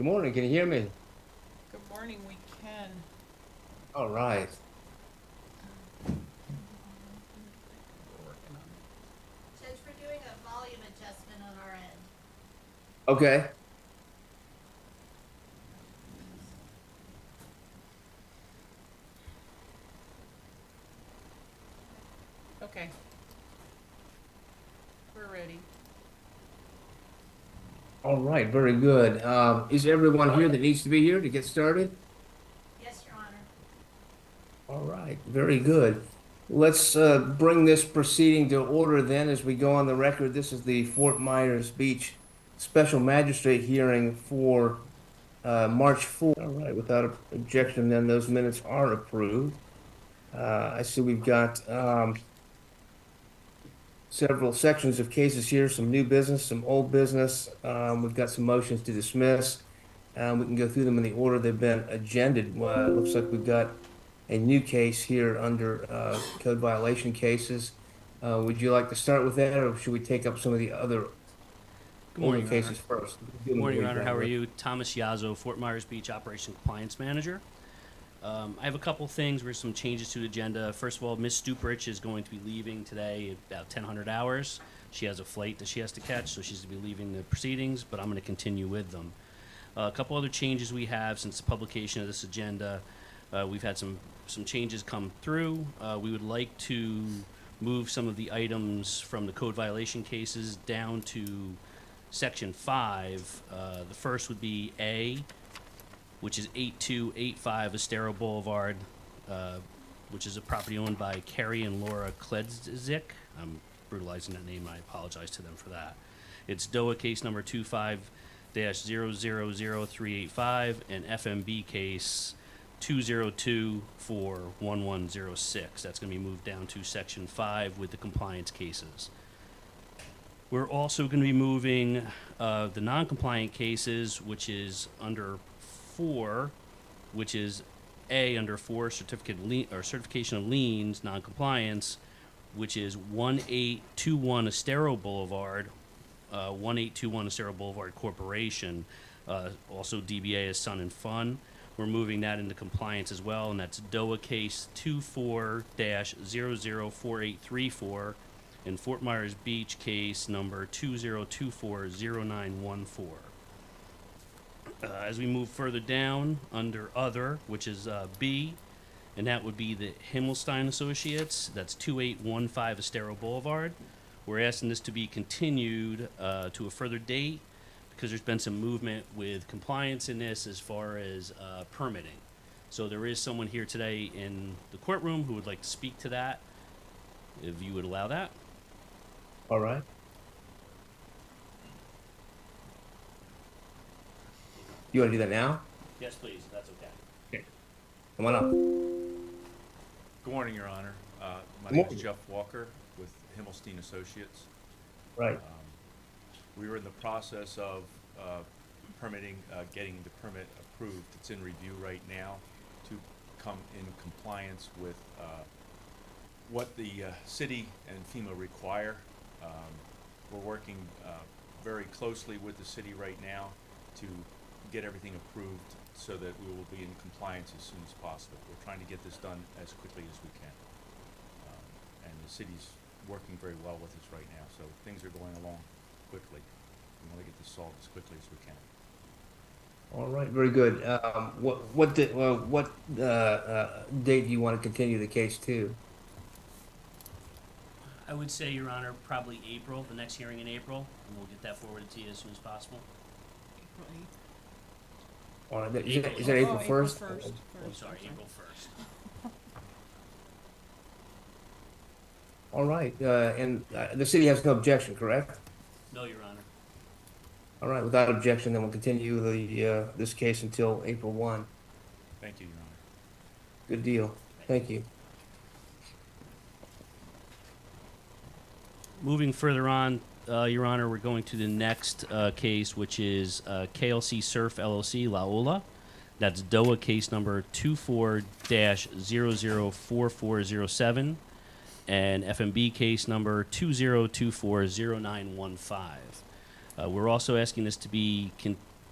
Good morning. Can you hear me? Good morning, we can. All right. We're working on Judge, we're doing a volume adjustment on our end. Okay. it. Okay. We're ready. All right. Very good. Is everyone here that needs to be here to get started? Yes, Your Honor. All right. Very good. Let's bring this proceeding to order then as we go on the record. This is the Fort Myers Beach Special Magistrate hearing for March 4th. All right. Without objection, then those minutes are approved. I see we've got several sections of cases here, some new business, some old business. We've got some motions to dismiss. We can go through them in the order they've been agended. It looks like we've got a new case here under code violation cases. Would you like to start with that, or should we take up some of the other Good older morning, Your Honor. cases first? Good morning, Your Honor. How are you? Thomas Yazzo, Fort Myers Beach Operation Compliance Manager. I have a couple things where some changes to the agenda. First of all, Ms. Stuprich is going to be leaving today at about 1000 hours. She has a flight that she has to catch, so she's to be leaving the proceedings, but I'm going to continue with them. A couple other changes we have since the publication of this agenda. We've had some changes come through. We would like to move some of the items from the code violation cases down to Section 5. The first would be A, which is 8285 Estero Boulevard, which is a property owned by Carrie and Laura Kledzik. I'm brutalizing that name. I apologize to them for that. It's DOAH case number 25-000385 and FMB case 202-41106. That's going to be moved down to Section 5 with the compliance cases. We're also going to be moving the non-compliant cases, which is under 4, which is A under 4, certification of liens, non-compliance, which is 1821 Estero Boulevard, 1821 Estero Boulevard Corporation, also DBA is Sun and Fun. We're moving that into compliance as well, and that's DOAH case 24-004834 and Fort Myers Beach case number 20240914. As we move further down under other, which is B, and that would be the Himmelstein Associates. That's 2815 Estero Boulevard. We're asking this to be continued to a further date because there's been some movement with compliance in this as far as permitting. So there is someone here today in the courtroom who would like to speak to that, if you would allow that. All right. You want to do that now? Yes, please, if that's okay. Okay. Come on up. Good morning, Your Honor. My Good name morning. is Jeff Walker with Himmelstein Associates. Right. We were in the process of permitting, getting the permit approved. It's in review right now to come in compliance with what the city and FEMA require. We're working very closely with the city right now to get everything approved so that we will be in compliance as soon as possible. We're trying to get this done as quickly as we can. And the city's working very well with us right now, so things are going along quickly. We want to get this solved as quickly as we can. All right, very good. What date do you want to continue the case to? I would say, Your Honor, probably April, the next hearing in April, and we'll get that forwarded to you as soon as possible. April 8th. All right, is that April 1st? I'm sorry, April 1st. All right, and the city has no objection, correct? No, Your Honor. All right, without objection, then we'll continue this case until April 1. Thank you, Your Honor. Good deal. Thank you. Moving further on, Your Honor, we're going to the next case, which is KLC Surf LLC, La Ola. That's DOAH case number 24-004407 and FMB case number 20240915. We're also asking this to be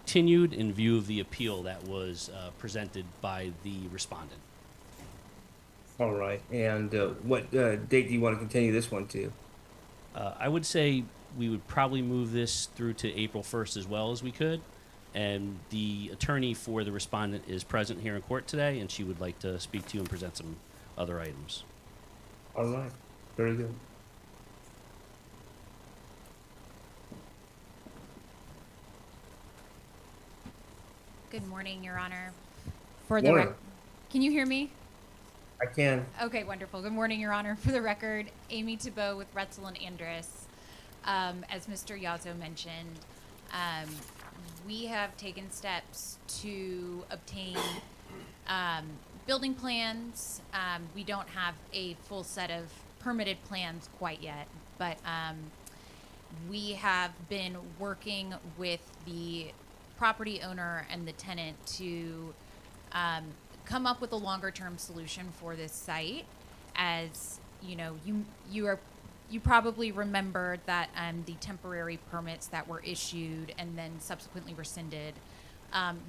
continued in view of the appeal that was presented by the respondent. All right. And what date do you want to continue this one to? I would say we would probably move this through to April 1st as well as we could. And the attorney for the respondent is present here in court today, and she would like to speak to you and present some other items. All right. Very good. Good morning, Your Honor. For the Morning. Can you hear me? I can. Okay, wonderful. Good morning, Your Honor. For the record, Amy Thibault with Retzel and Andrus. As Mr. Yazzo mentioned, we have taken steps to obtain building plans. We don't have a full set of permitted plans quite yet, but we have been working with the property owner and the tenant to come up with a longer term solution for this site. As you know, you probably remember that the temporary permits that were issued and then subsequently rescinded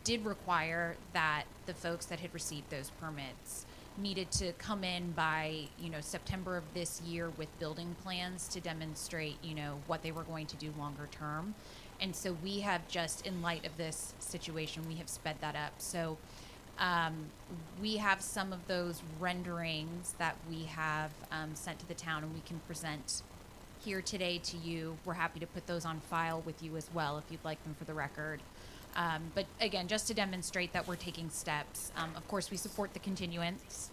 did require that the folks that had received those permits needed to come in by, September of this year with building plans to demonstrate, what they were going to do longer term. And so we have just, in light of this situation, we have sped that up. So we have some of those renderings that we have sent to the town, and we can present here today to you. We're happy to put those on file with you as well if you'd like them for the record. But again, just to demonstrate that we're taking steps. Of course, we support the continuance,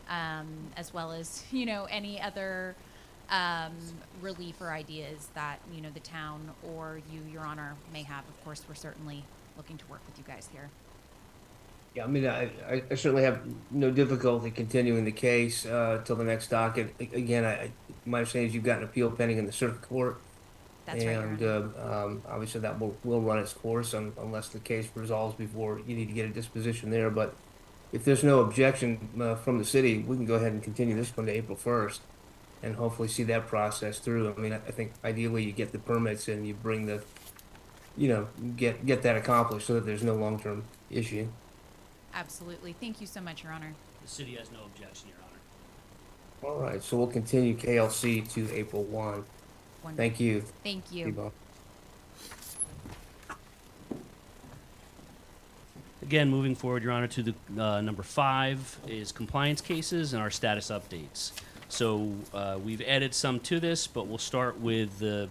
as well as, any other relief or ideas that, the town or you, Your Honor, may have. Of course, we're certainly looking to work with you guys here. Yeah, I mean, I certainly have no difficulty continuing the case till the next docket. Again, my understanding is you've got an appeal pending in the circuit court. That's right, Your And Honor. obviously that will run its course unless the case resolves before you need to get a disposition there. But if there's no objection from the city, we can go ahead and continue this one to April 1st and hopefully see that process through. I mean, I think ideally you get the permits and you bring the, get that accomplished so that there's no long-term issue. Absolutely. Thank you so much, Your Honor. The city has no objection, Your Honor. All right, so we'll continue KLC to April 1. Wonderful. Thank you. Thank you. T-Bone. Again, moving forward, Your Honor, to the number 5 is compliance cases and our status updates. So we've added some to this, but we'll start with the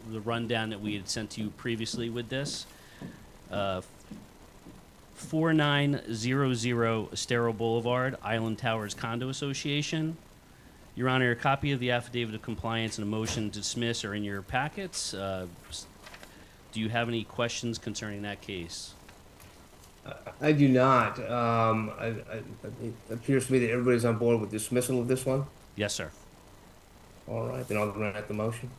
rundown that we had sent to you previously with this. 4900 Estero Boulevard, Island Towers Condo Association. Your Honor, a copy of the affidavit of compliance and a motion to dismiss are in your packets. Do you have any questions concerning that case? I do not. It appears to me that everybody's on board with dismissal of this one. Yes, sir. All right, then I'll grant the motion.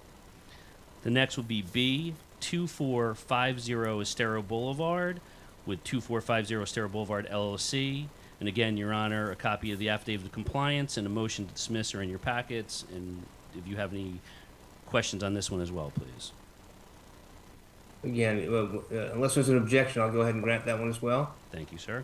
The next would be B, 2450 Estero Boulevard with 2450 Estero Boulevard LLC. And again, Your Honor, a copy of the affidavit of compliance and a motion to dismiss are in your packets. And if you have any questions on this one as well, please. Again, unless there's an objection, I'll go ahead and grant that one as well. Thank you, sir.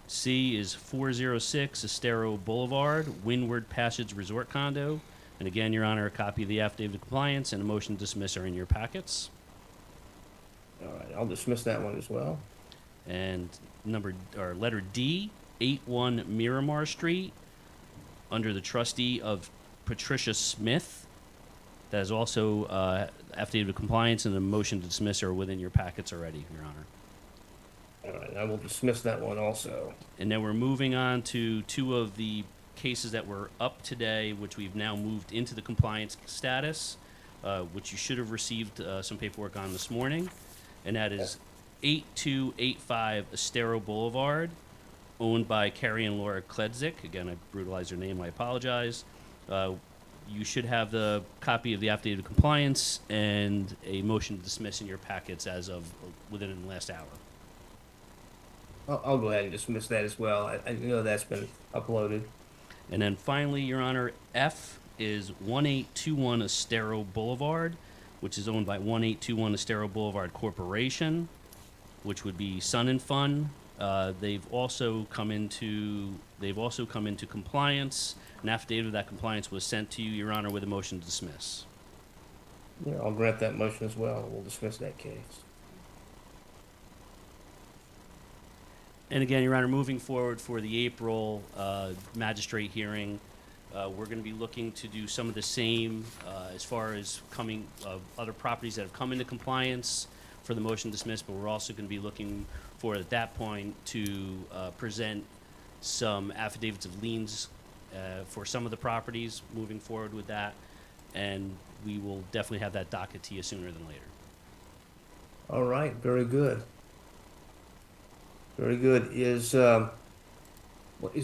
C is 406 Estero Boulevard, Windward Passage Resort Condo. And again, Your Honor, a copy of the affidavit of compliance and a motion to dismiss are in your packets. All right, I'll dismiss that one as well. And letter D, 81 Miramar Street, under the trustee of Patricia Smith. That is also affidavit of compliance and a motion to dismiss are within your packets already, Your Honor. All right, I will dismiss that one also. And then we're moving on to 2 of the cases that were up today, which we've now moved into the compliance status, which you should have received some paperwork on this morning. And that is 8285 Estero Boulevard, owned by Carrie and Laura Kledzik. Again, I brutalized their name, I apologize. You should have the copy of the affidavit of compliance and a motion to dismiss in your packets as of within the last hour. I'll go ahead and dismiss that as well. I know that's been uploaded. And then finally, Your Honor, F is 1821 Estero Boulevard, which is owned by 1821 Estero Boulevard Corporation. which would be Sun and Fun. They've also come into compliance. An affidavit of that compliance was sent to you, Your Honor, with a motion to dismiss. Yeah, I'll grant that motion as well. We'll dismiss that case. And again, Your Honor, moving forward for the April magistrate hearing, we're going to be looking to do some of the same as far as other properties that have come into compliance for the motion to dismiss, but we're also going to be looking for, at that point, to present some affidavits of liens for some of the properties, moving forward with that, and we will definitely have that docket to you sooner than later. All right, very good. Very good. Is that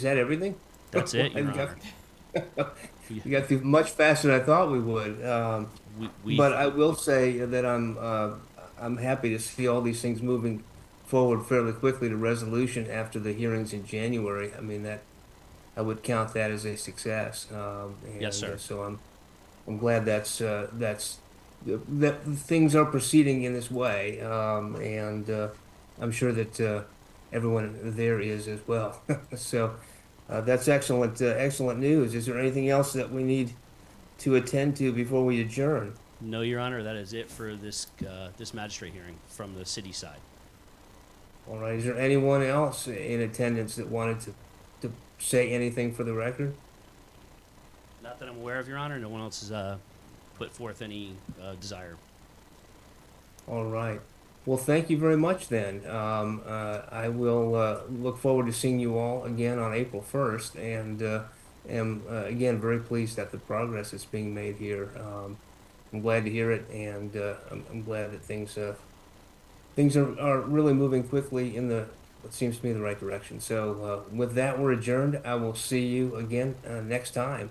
everything? That's it, Your You Honor. You got through much faster than I thought we would. But I will say that I'm happy to see all these things moving forward fairly quickly to resolution after the hearings in January. I mean, that I would count that as a success. Yes, sir. So I'm glad that things are proceeding in this way, and I'm sure that everyone there is as well. So that's excellent, excellent news. Is there anything else that we need to attend to before we adjourn? No, Your Honor, that is it for this magistrate hearing from the city side. All right. Is there anyone else in attendance that wanted to say anything for the record? Not that I'm aware of, Your Honor. No one else has put forth any desire. All right. Well, thank you very much then. I will look forward to seeing you all again on April 1st, and am again very pleased at the progress that's being made here. I'm glad to hear it, and I'm glad that things are really moving quickly in what seems to me the right direction. So with that, we're adjourned. I will see you again next time.